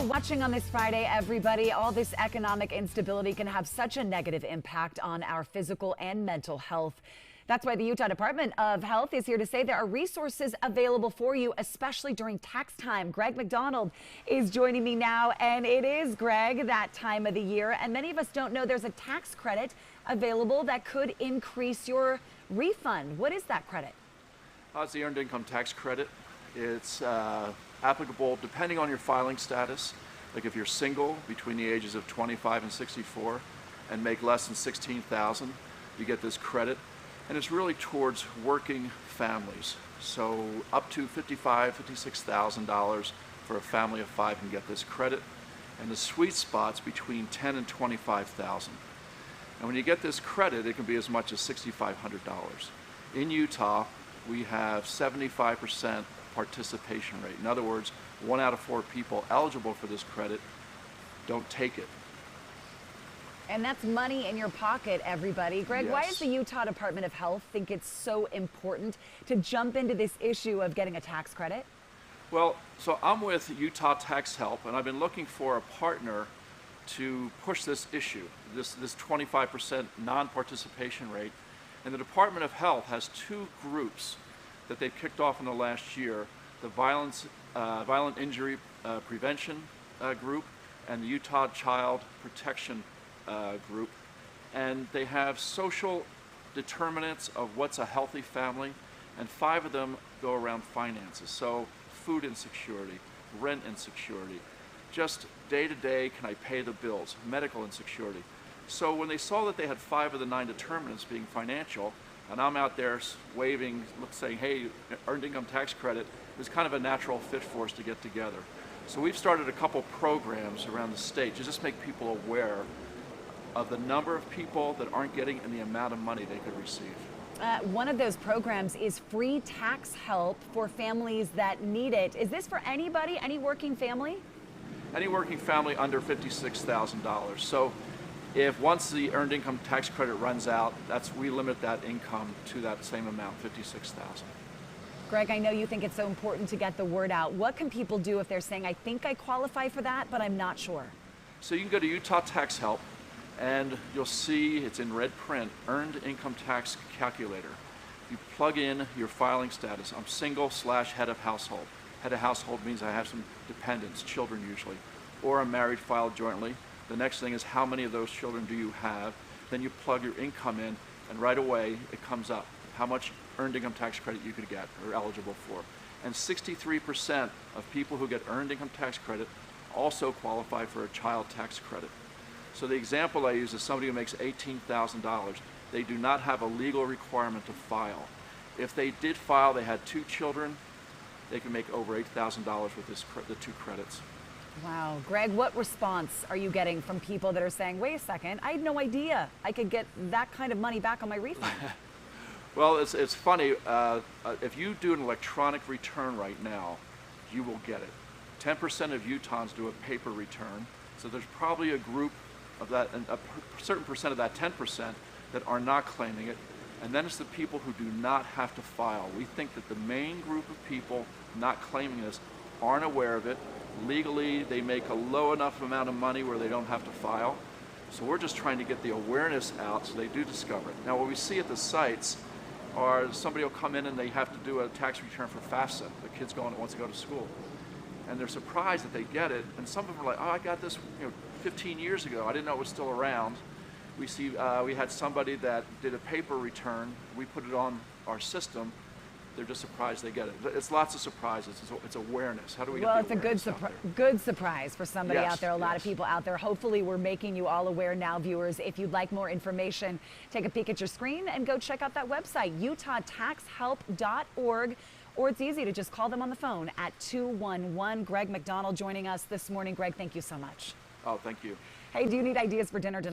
Watching on this Friday, everybody, all this economic instability can have such a negative impact on our physical and mental health. That's why the Utah Department of Health is here to say there are resources available for you, especially during tax time. Greg McDonald is joining me now, and it is, Greg, that time of the year, and many of us don't know there's a tax credit available that could increase your refund. What is that credit? It's the Earned Income Tax Credit. It's applicable depending on your filing status. Like if you're single between the ages of 25 and 64 and make less than $16,000, you get this credit. And it's really towards working families. So up to $55,000, $56,000 for a family of five can get this credit. And the sweet spot's between $10,000 and $25,000. And when you get this credit, it can be as much as $6,500. In Utah, we have 75% participation rate. In other words, 1 out of 4 people eligible for this credit don't take it. And that's money in your pocket, everybody. Greg, Yes. Why does the Utah Department of Health think it's so important to jump into this issue of getting a tax credit? Well, so I'm with Utah Tax Help, and I've been looking for a partner to push this issue, this 25% non-participation rate. And the Department of Health has 2 groups that they've kicked off in the last year, the Violent Injury Prevention Group and the Utah Child Protection Group. And they have social determinants of what's a healthy family, and 5 of them go around finances. So food insecurity, rent insecurity, just day-to-day, can I pay the bills, medical insecurity. So when they saw that they had 5 of the 9 determinants being financial, and I'm out there waving, saying, hey, Earned Income Tax Credit, is kind of a natural fit for us to get together. So we've started a couple programs around the state to just make people aware of the number of people that aren't getting and the amount of money they could receive. One of those programs is free tax help for families that need it. Is this for anybody, any working family? Any working family under $56,000. So if once the Earned Income Tax Credit runs out, we limit that income to that same amount, $56,000. Greg, I know you think it's so important to get the word out. What can people do if they're saying, I think I qualify for that, but I'm not sure? So you can go to Utah Tax Help, and you'll see it's in red print, Earned Income Tax Calculator. You plug in your filing status. I'm single/head of household. Head of household means I have some dependents, children usually, or I'm married, filed jointly. The next thing is how many of those children do you have? Then you plug your income in, and right away it comes up how much Earned Income Tax Credit you could get or eligible for. And 63% of people who get Earned Income Tax Credit also qualify for a child tax credit. So the example I use is somebody who makes $18,000. They do not have a legal requirement to file. If they did file, they had 2 children, they can make over $8,000 with the 2 credits. Wow. Greg, what response are you getting from people that are saying, wait a second, I had no idea I could get that kind of money back on my refund? Well, it's funny. If you do an electronic return right now, you will get it. 10% of Utahns do a paper return, so there's probably a group of that, and a certain percent of that 10% that are not claiming it, and then it's the people who do not have to file. We think that the main group of people not claiming this aren't aware of it. Legally, they make a low enough amount of money where they don't have to file. So we're just trying to get the awareness out so they do discover it. Now, what we see at the sites are somebody will come in and they have to do a tax return for FAFSA. The kid's wants to go to school. And they're surprised that they get it. And some of them are like, oh, I got this 15 years ago. I didn't know it was still around. We had somebody that did a paper return. We put it on our system. They're just surprised they get it. It's lots of surprises. It's awareness. How do we get the awareness out there? Good surprise for somebody Yes, out there, a lot of yes. people out there. Hopefully we're making you all aware now, viewers. If you'd like more information, take a peek at your screen and go check out that website, utahtaxhelp.org. Or it's easy to just call them on the phone at 211. Greg McDonald joining us this morning. Greg, thank you so much. Oh, thank you. Hey, do you need ideas for dinner tonight?